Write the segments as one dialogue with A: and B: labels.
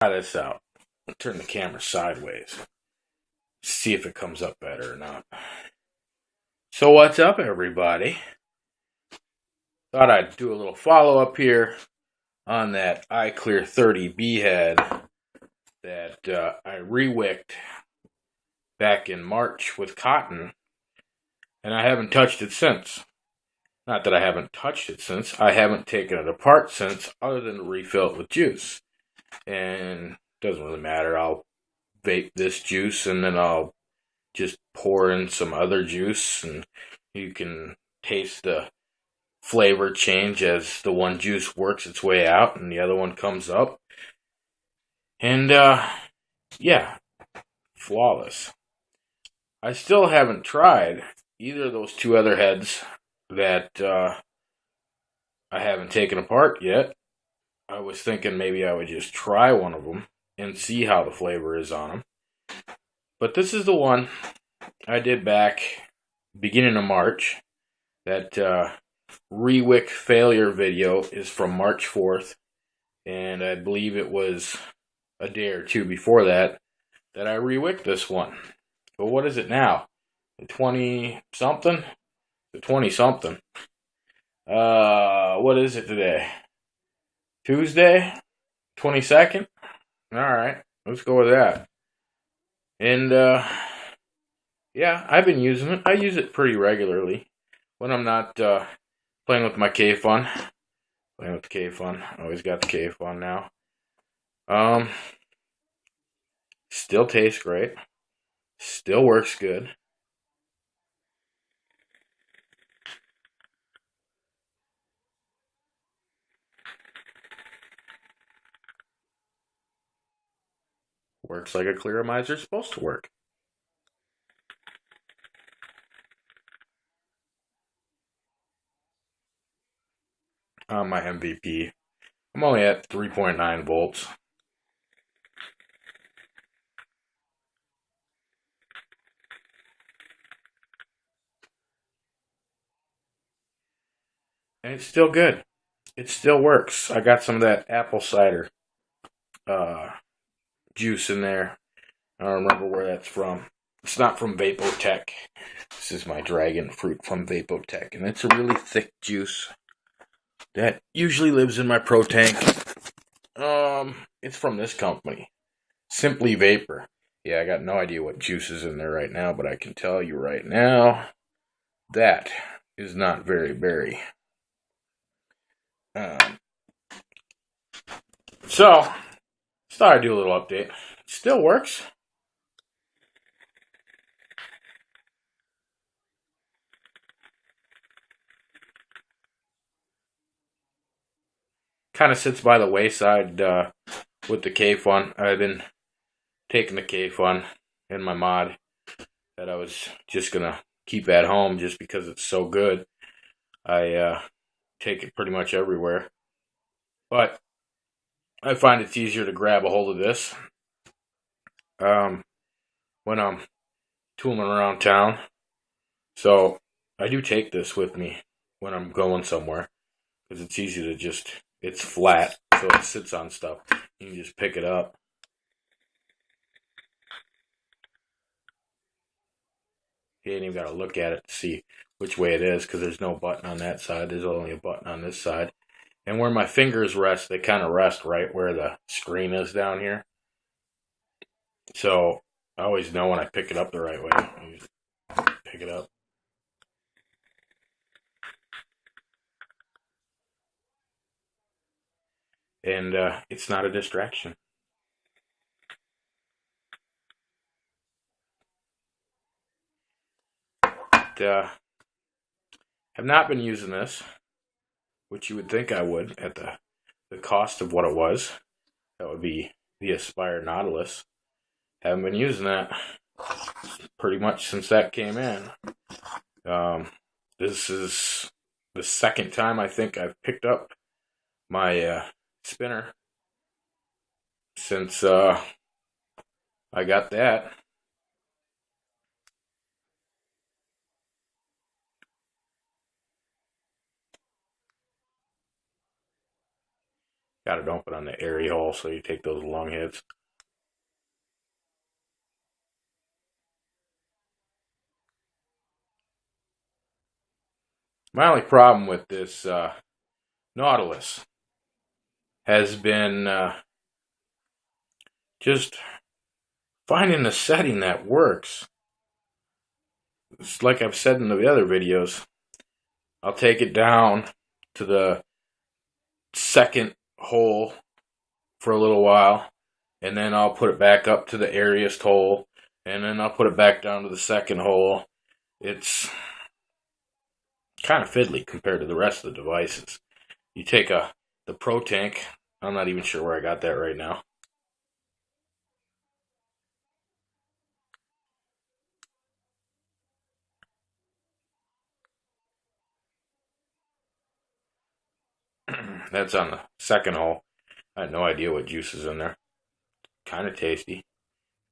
A: Try this out. Turn the camera sideways. See if it comes up better or not. So what's up, everybody? Thought I'd do a little follow-up here on that Iclear 30B head that I rewicked back in March with cotton, and I haven't touched it since. Not that I haven't touched it since, I haven't taken it apart since, other than to refill it with juice. And it doesn't really matter, I'll vape this juice and then I'll just pour in some other juice, and you can taste the flavor change as the one juice works its way out and the other one comes up. And yeah, flawless. I still haven't tried either of those two other heads that I haven't taken apart yet. I was thinking maybe I would just try one of them and see how the flavor is on them. But this is the one I did back beginning of March. That rewick failure video is from March 4th. And I believe it was a day or two before that I rewicked this one. But what is it now? The 20-something? The 20-something. What is it today? Tuesday? 22nd? Alright, let's go with that. And, yeah, I've been using it. I use it pretty regularly when I'm not playing with my K-Fun. Playing with the K-Fun. Always got the K-Fun now. Still tastes great. Still works good. Works like a clearomizer is supposed to work. On my MVP, I'm only at 3.9 volts. And it's still good. It still works. I got some of that apple cider juice in there. I don't remember where that's from. It's not from Vapotech. This is my dragon fruit from Vapotech. And it's a really thick juice that usually lives in my Pro Tank. It's from this company. Simply Vapor. Yeah, I got no idea what juice is in there right now, but I can tell you right now that is not very berry. So, just thought I'd do a little update. Still works. Kind of sits by the wayside with the K-Fun. I've been taking the K-Fun in my mod that I was just going to keep at home just because it's so good. I take it pretty much everywhere. But I find it's easier to grab a hold of this when I'm tooling around town. So I do take this with me when I'm going somewhere because it's easy to just, it's flat, so it sits on stuff. You can just pick it up. You ain't even got to look at it to see which way it is because there's no button on that side. There's only a button on this side. And where my fingers rest, they kind of rest right where the screen is down here. So I always know when I pick it up the right way. I just pick it up. And it's not a distraction. But, have not been using this, which you would think I would at the cost of what it was. That would be the Aspire Nautilus. Haven't been using that pretty much since that came in. This is the second time I think I've picked up my spinner since I got that. Gotta dump it on the area hole so you take those long hits. My only problem with this Nautilus has been just finding the setting that works. It's like I've said in the other videos, I'll take it down to the second hole for a little while, and then I'll put it back up to the airiest hole, and then I'll put it back down to the second hole. It's kind of fiddly compared to the rest of the devices. You take the Pro Tank, I'm not even sure where I got that right now. That's on the second hole. I had no idea what juice is in there. Kind of tasty.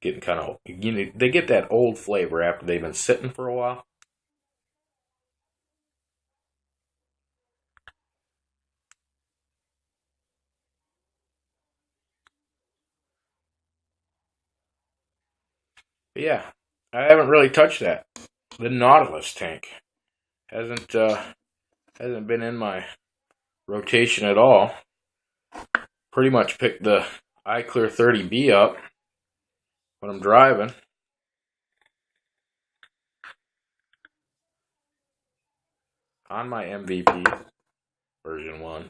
A: Getting kind of, they get that old flavor after they've been sitting for a while. But yeah, I haven't really touched that. The Nautilus tank hasn't been in my rotation at all. Pretty much picked the Iclear 30B up when I'm driving. On my MVP version 1.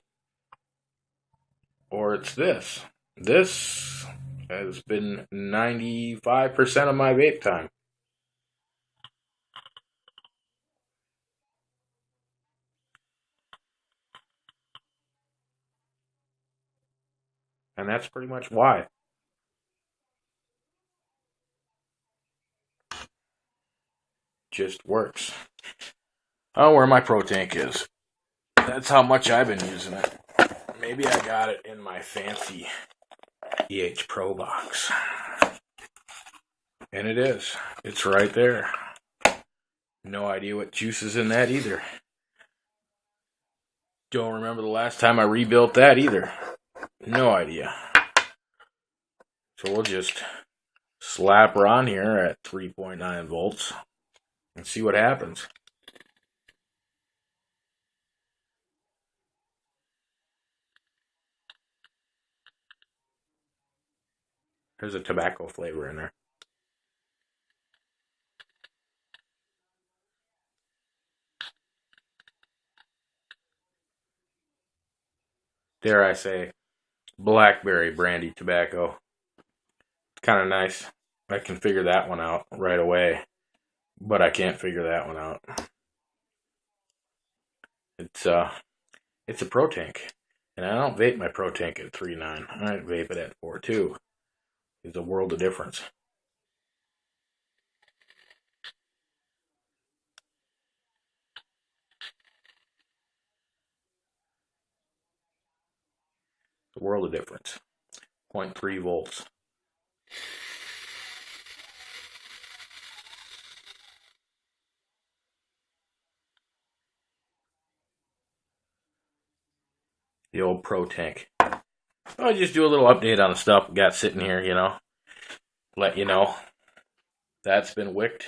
A: Or it's this. This has been 95% of my vape time. And that's pretty much why. Just works. Oh, where my Pro Tank is. That's how much I've been using it. Maybe I got it in my fancy EH Pro box. And it is. It's right there. No idea what juice is in that either. Don't remember the last time I rebuilt that either. No idea. So we'll just slap her on here at 3.9 volts and see what happens. There's a tobacco flavor in there. Dare I say, blackberry brandy tobacco. Kind of nice. I can figure that one out right away, but I can't figure that one out. It's a Pro Tank, and I don't vape my Pro Tank at 3.9. I vape it at 4.2. It's a world of difference. It's a world of difference. 0.3 volts. The old Pro Tank. I'll just do a little update on the stuff we got sitting here, you know. Let you know. That's been wicked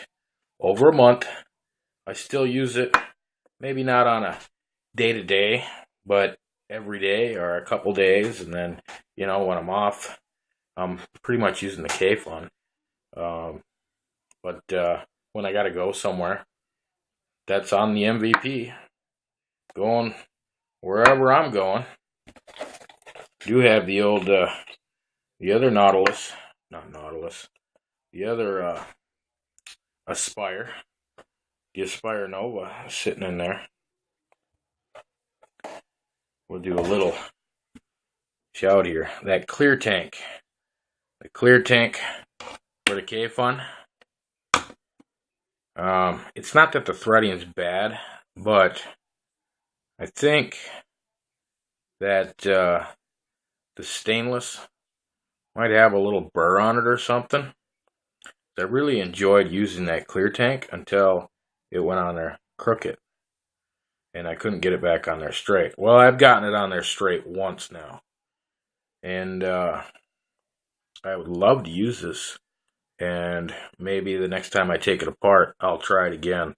A: over a month. I still use it. Maybe not on a day-to-day, but every day or a couple days. And then, you know, when I'm off, I'm pretty much using the K-Fun. But when I got to go somewhere, that's on the MVP. Going wherever I'm going. Do have the old, the other Nautilus, not Nautilus, the other Aspire, the Aspire Nova sitting in there. We'll do a little shout here. That Clear Tank, the Clear Tank for the K-Fun. It's not that the threading is bad, but I think that the stainless might have a little burr on it or something. I really enjoyed using that Clear Tank until it went on there crooked. And I couldn't get it back on there straight. Well, I've gotten it on there straight once now. and I would love to use this. And maybe the next time I take it apart, I'll try it again.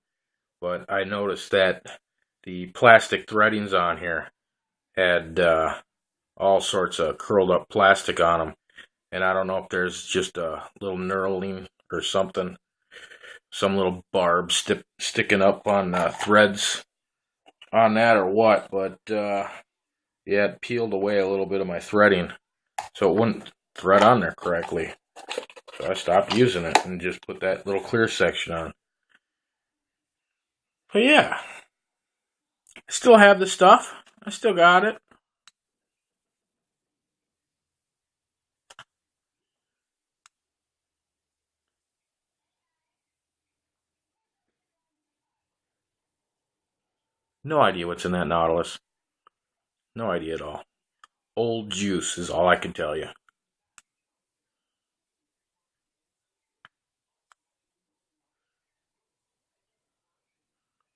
A: But I noticed that the plastic threadings on here had all sorts of curled up plastic on them. And I don't know if there's just a little knurling or something, some little barb sticking up on threads on that or what. But yeah, it peeled away a little bit of my threading, so it wouldn't thread on there correctly. So I stopped using it and just put that little clear section on. But yeah, I still have the stuff. I still got it. No idea what's in that Nautilus. No idea at all. Old juice is all I can tell you.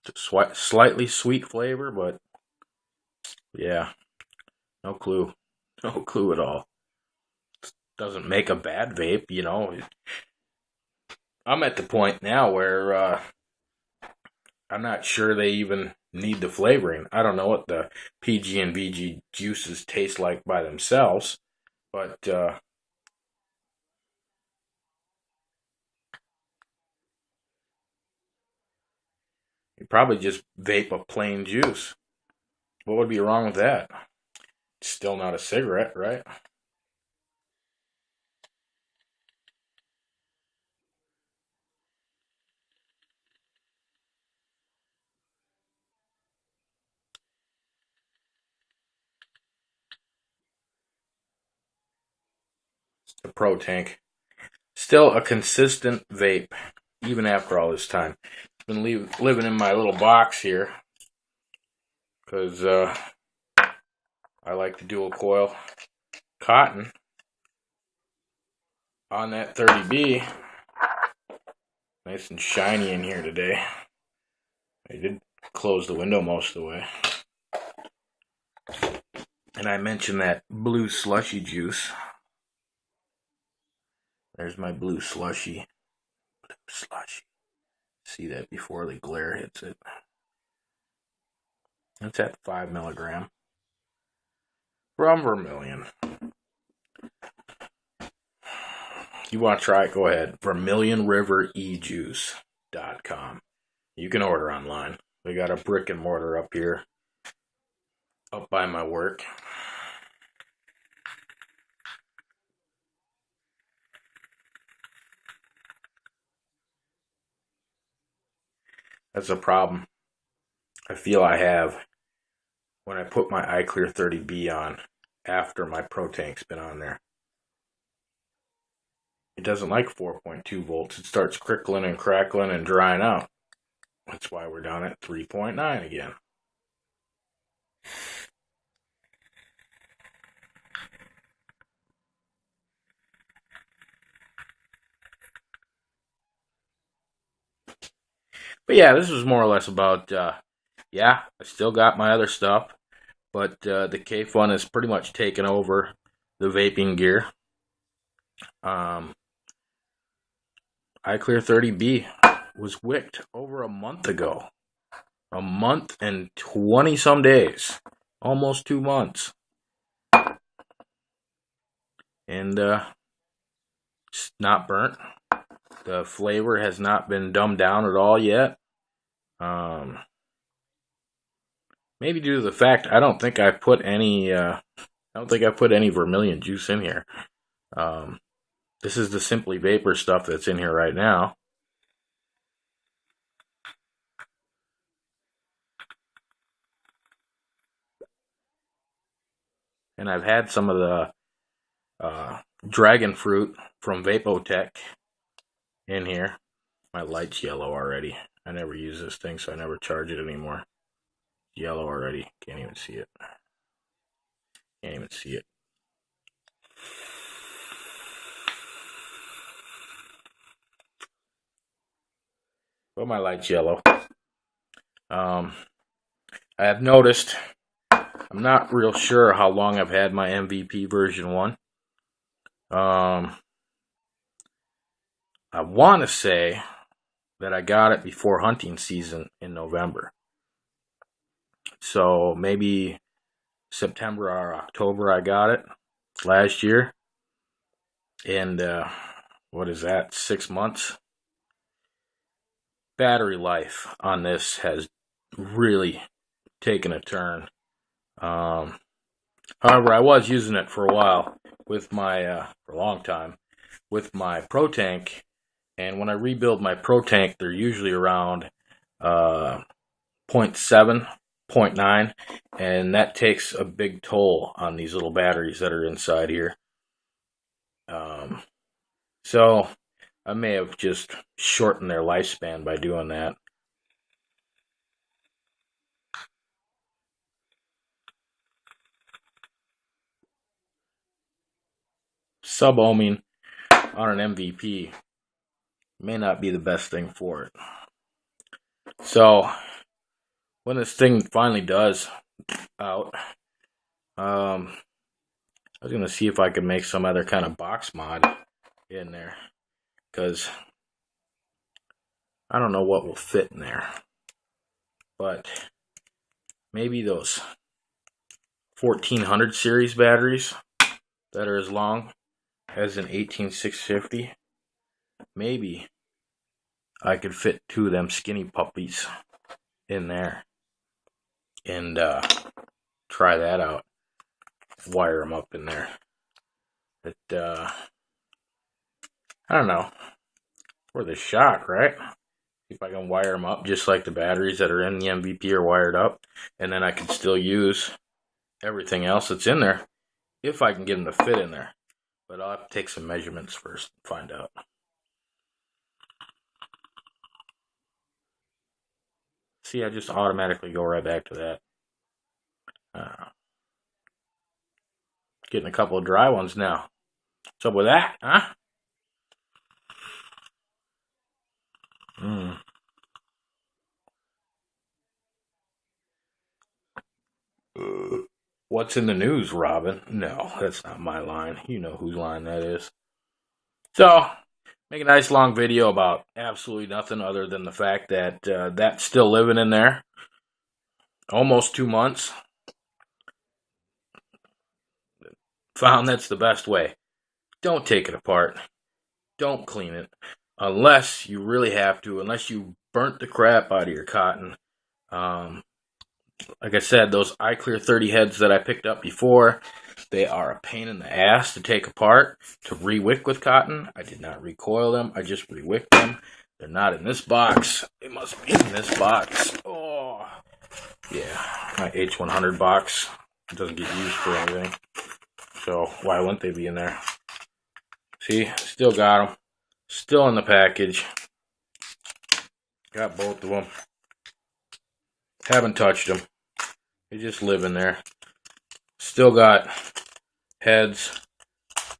A: It's a slightly sweet flavor, but yeah, no clue. No clue at all. Doesn't make a bad vape, you know. I'm at the point now where I'm not sure they even need the flavoring. I don't know what the PG and VG juices taste like by themselves, but you probably just vape a plain juice. What would be wrong with that? It's still not a cigarette, right? The Pro Tank. Still a consistent vape, even after all this time. Been living in my little box here because I like the dual coil cotton on that 30B. Nice and shiny in here today. I did close the window most of the way. And I mentioned that blue slushy juice. There's my blue slushy. Blue slushy. See that before the glare hits it. It's at 5 milligram. From Vermilion. You want to try it? Go ahead. VermilionRiverEjuice.com. You can order online. We got a brick and mortar up here, up by my work. That's a problem I feel I have when I put my Iclear 30B on after my Pro Tank's been on there. It doesn't like 4.2 volts. It starts crickling and crackling and drying out. That's why we're down at 3.9 again. But yeah, this was more or less about, yeah, I still got my other stuff, but the K-Fun has pretty much taken over the vaping gear. Iclear 30B was wicked over a month ago. A month and 20 some days. Almost 2 months. And it's not burnt. The flavor has not been dumbed down at all yet. Maybe due to the fact I don't think I put any Vermilion juice in here. This is the Simply Vapor stuff that's in here right now. And I've had some of the dragon fruit from Vapotech in here. My light's yellow already. I never use this thing, so I never charge it anymore. Yellow already. Can't even see it. Can't even see it. But my light's yellow. I have noticed I'm not real sure how long I've had my MVP version 1. I want to say that I got it before hunting season in November. So maybe September or October I got it last year. And what is that, 6 months? Battery life on this has really taken a turn. However, I was using it for a while with my, for a long time, with my Pro Tank. And when I rebuild my Pro Tank, they're usually around 0.7, 0.9. And that takes a big toll on these little batteries that are inside here. So I may have just shortened their lifespan by doing that. Sub-ohming on an MVP may not be the best thing for it. So when this thing finally does out, I was going to see if I could make some other kind of box mod in there, because I don't know what will fit in there, but maybe those 1400 series batteries that are as long as an 18650, maybe I could fit 2 of them skinny puppies in there and try that out. Wire them up in there. But I don't know, worth a shot, right? See if I can wire them up just like the batteries that are in the MVP are wired up, and then I can still use everything else that's in there if I can get them to fit in there. But I'll have to take some measurements first and find out. See, I just automatically go right back to that. Getting a couple of dry ones now. What's up with that, huh? What's in the news, Robin? No, that's not my line. You know whose line that is. So, make a nice long video about absolutely nothing other than the fact that that's still living in there. Almost 2 months. Found that's the best way. Don't take it apart. Don't clean it. Unless you really have to. Unless you burnt the crap out of your cotton. Like I said, those Iclear 30 heads that I picked up before, they are a pain in the ass to take apart, to re-wick with cotton. I did not recoil them. I just re-wicked them. They're not in this box. They must be in this box. Oh, yeah. My H100 box doesn't get used for anything. So why wouldn't they be in there? See, still got them. Still in the package. Got both of them. Haven't touched them. They just live in there. Still got heads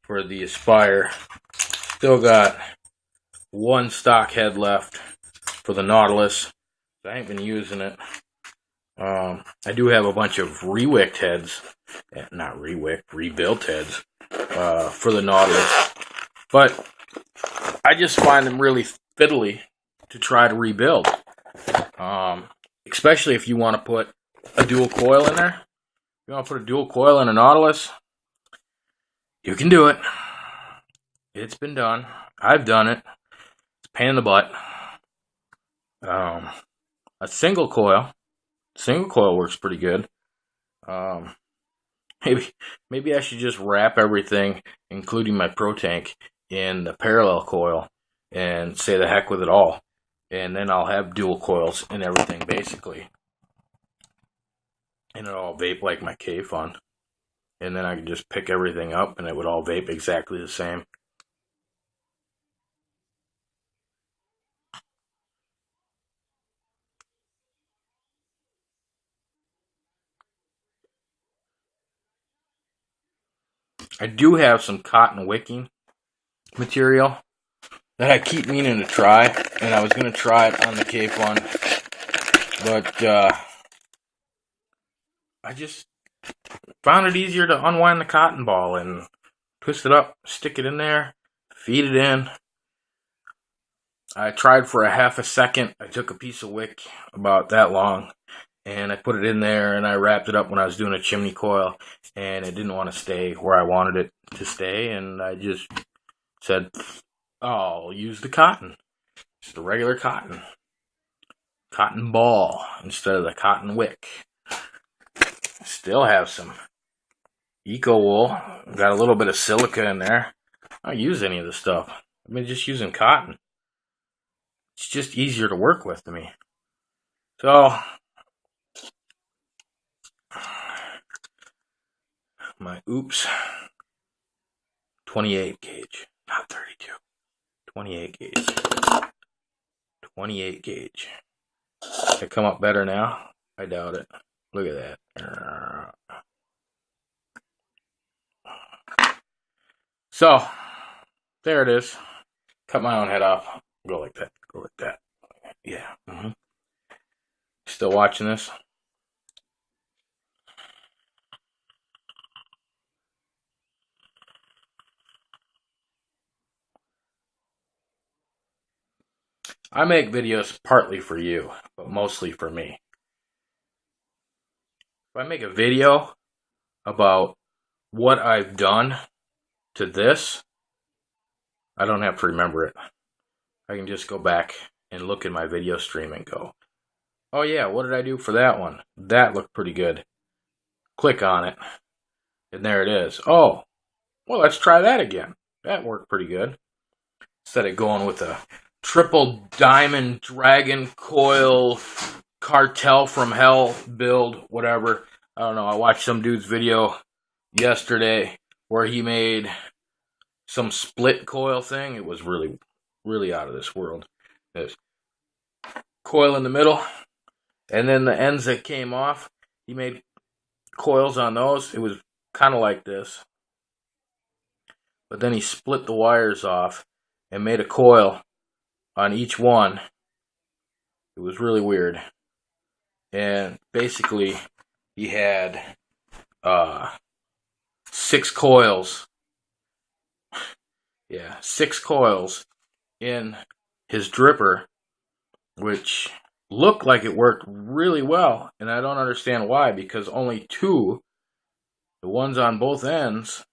A: for the Aspire. Still got 1 stock head left for the Nautilus. I ain't been using it. I do have a bunch of re-wicked heads. Not re-wicked, rebuilt heads for the Nautilus. But I just find them really fiddly to try to rebuild. Especially if you want to put a dual coil in there. If you want to put a dual coil in a Nautilus, you can do it. It's been done. I've done it. It's a pain in the butt. A single coil works pretty good. Maybe I should just wrap everything, including my Pro Tank, in the parallel coil and say the heck with it all. And then I'll have dual coils and everything, basically. And it'll all vape like my K-Fun. And then I can just pick everything up and it would all vape exactly the same. I do have some cotton wicking material that I keep meaning to try. And I was going to try it on the K-Fun. But I just Found it easier to unwind the cotton ball and twist it up, stick it in there, feed it in. I tried for a half a second. I took a piece of wick about that long and I put it in there and I wrapped it up when I was doing a chimney coil, and it didn't want to stay where I wanted it to stay, and I just said, I'll use the cotton. Just the regular cotton ball instead of the cotton wick. Still have some eco wool. Got a little bit of silica in there. I don't use any of the stuff. I've been just using cotton. It's just easier to work with to me. So, my oops, 28 gauge, not 32, 28 gauge, 28 gauge. They come up better now? I doubt it. Look at that. So, there it is. Cut my own head off. Go like that. Go like that. Yeah. Still watching this? I make videos partly for you, but mostly for me. If I make a video about what I've done to this, I don't have to remember it. I can just go back and look in my video stream and go, oh yeah, what did I do for that one? That looked pretty good. Click on it, and there it is. Oh, well, let's try that again. That worked pretty good. Instead of going with a triple diamond dragon coil cartel from hell build, whatever. I don't know. I watched some dude's video yesterday where he made some split coil thing. It was really, really out of this world. There's coil in the middle, and then the ends that came off, he made coils on those. It was kind of like this. But then he split the wires off and made a coil on each one. It was really weird. And basically, he had 6 coils. Yeah, 6 coils in his dripper, which looked like it worked really well. And I don't understand why, because only 2, the ones on both ends,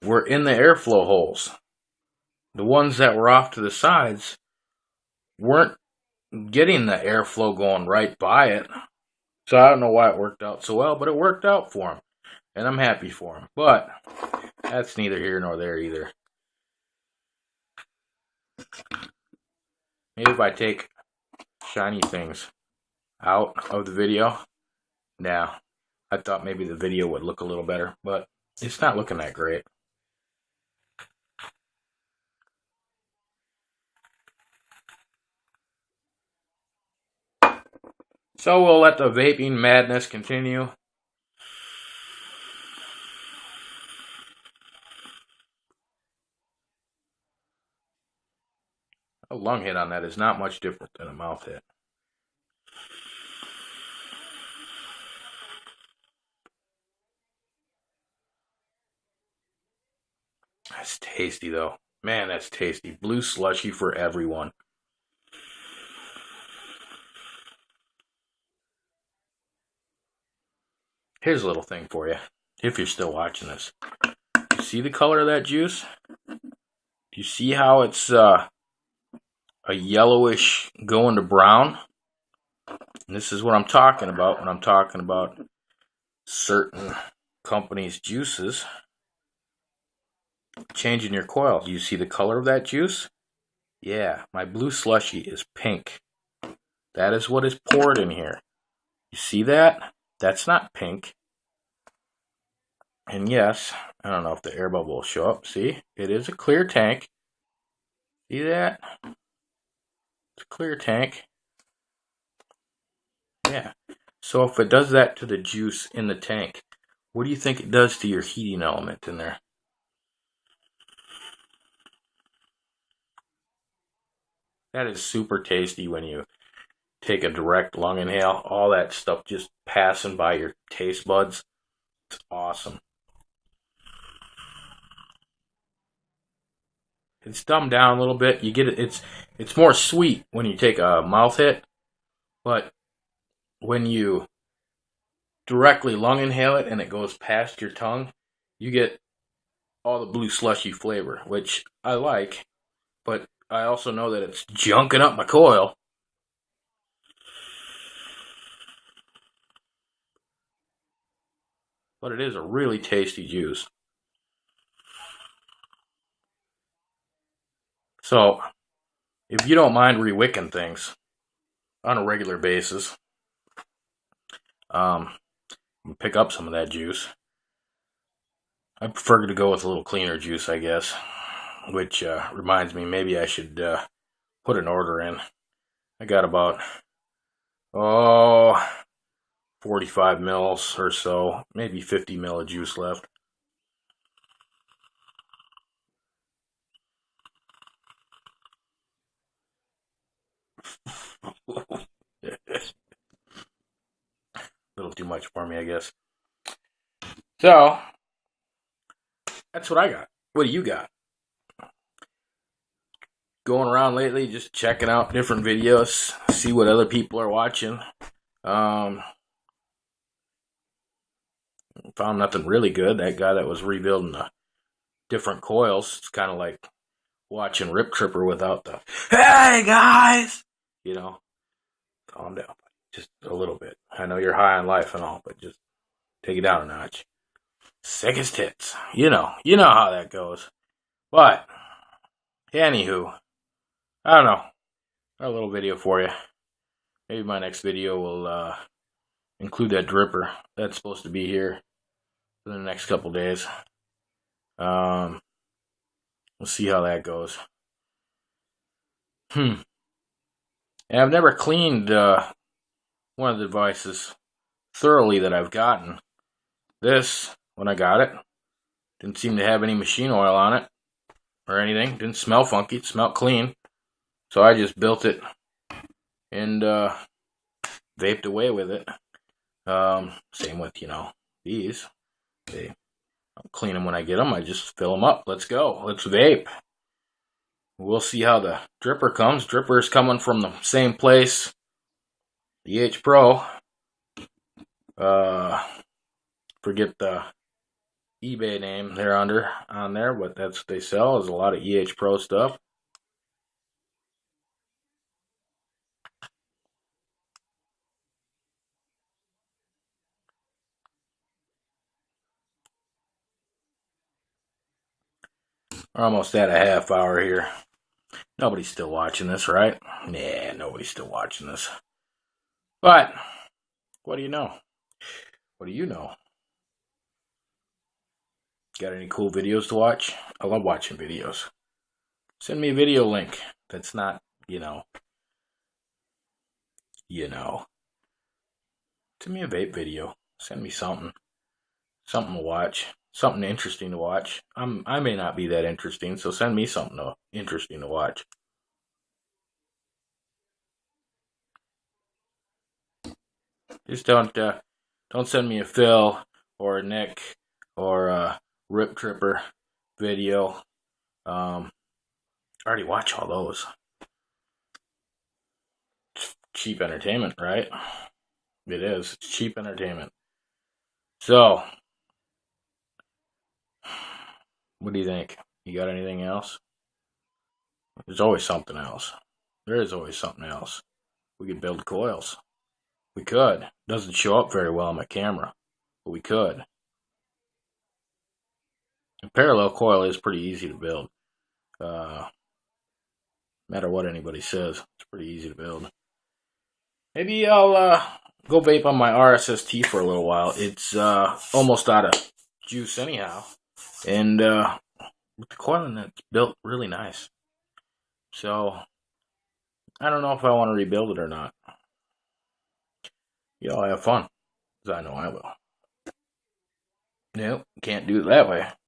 A: were in the airflow holes. The ones that were off to the sides weren't getting the airflow going right by it. So I don't know why it worked out so well, but it worked out for him. And I'm happy for him. But that's neither here nor there either. Maybe if I take shiny things out of the video. Now, I thought maybe the video would look a little better, but it's not looking that great. So we'll let the vaping madness continue. A lung hit on that is not much different than a mouth hit. That's tasty though. Man, that's tasty. Blue slushy for everyone. Here's a little thing for you, if you're still watching this. You see the color of that juice? Do you see how it's a yellowish going to brown? And this is what I'm talking about when I'm talking about certain companies' juices changing your coil. Do you see the color of that juice? Yeah, my blue slushy is pink. That is what is poured in here. You see that? That's not pink. And yes, I don't know if the air bubble will show up. See, it is a clear tank. See that? It's a clear tank. Yeah. So if it does that to the juice in the tank, what do you think it does to your heating element in there? That is super tasty when you take a direct lung inhale. All that stuff just passing by your taste buds. It's awesome. It's dumbed down a little bit. You get it. It's more sweet when you take a mouth hit, but when you directly lung inhale it and it goes past your tongue, you get all the blue slushy flavor, which I like, but I also know that it's junking up my coil. But it is a really tasty juice. So, if you don't mind re-wicking things on a regular basis, pick up some of that juice. I prefer to go with a little cleaner juice, I guess, which reminds me maybe I should put an order in. I got about 45 mils or so, maybe 50 mil of juice left. A little too much for me, I guess. So, that's what I got. What do you got? Going around lately, just checking out different videos, see what other people are watching. Found nothing really good. That guy that was rebuilding the different coils, it's kind of like watching Rip Tripper without the, hey guys! You know, calm down. Just a little bit. I know you're high on life and all, but just take it down a notch. Sick as tits. You know how that goes. But, anywho, I don't know. A little video for you. Maybe my next video will include that dripper. That's supposed to be here for the next couple days. We'll see how that goes. And I've never cleaned one of the devices thoroughly that I've gotten. This, when I got it, didn't seem to have any machine oil on it or anything. Didn't smell funky. It smelled clean. So I just built it and vaped away with it. Same with, these. I'll clean them when I get them. I just fill them up. Let's go. Let's vape. We'll see how the dripper comes. Dripper is coming from the same place. The EH Pro. Forget the eBay name they're on there, but that's what they sell. Is a lot of EH Pro stuff. We're almost at a half hour here. Nobody's still watching this, right? Nah, nobody's still watching this. But, what do you know? What do you know? Got any cool videos to watch? I love watching videos. Send me a video link that's not, Send me a vape video. Send me something. Something to watch. Something interesting to watch. I may not be that interesting, so send me something interesting to watch. Just don't send me a Phil or a Nick or a Rip Tripper video. I already watch all those. It's cheap entertainment, right? It is. It's cheap entertainment. So, what do you think? You got anything else? There's always something else. There is always something else. We could build coils. We could. Doesn't show up very well on my camera, but we could. A parallel coil is pretty easy to build. No matter what anybody says, it's pretty easy to build. Maybe I'll go vape on my RSST for a little while. It's almost out of juice anyhow. And with the coiling, that's built really nice. So, I don't know if I want to rebuild it or not. Y'all have fun, because I know I will. Nope, can't do it that way.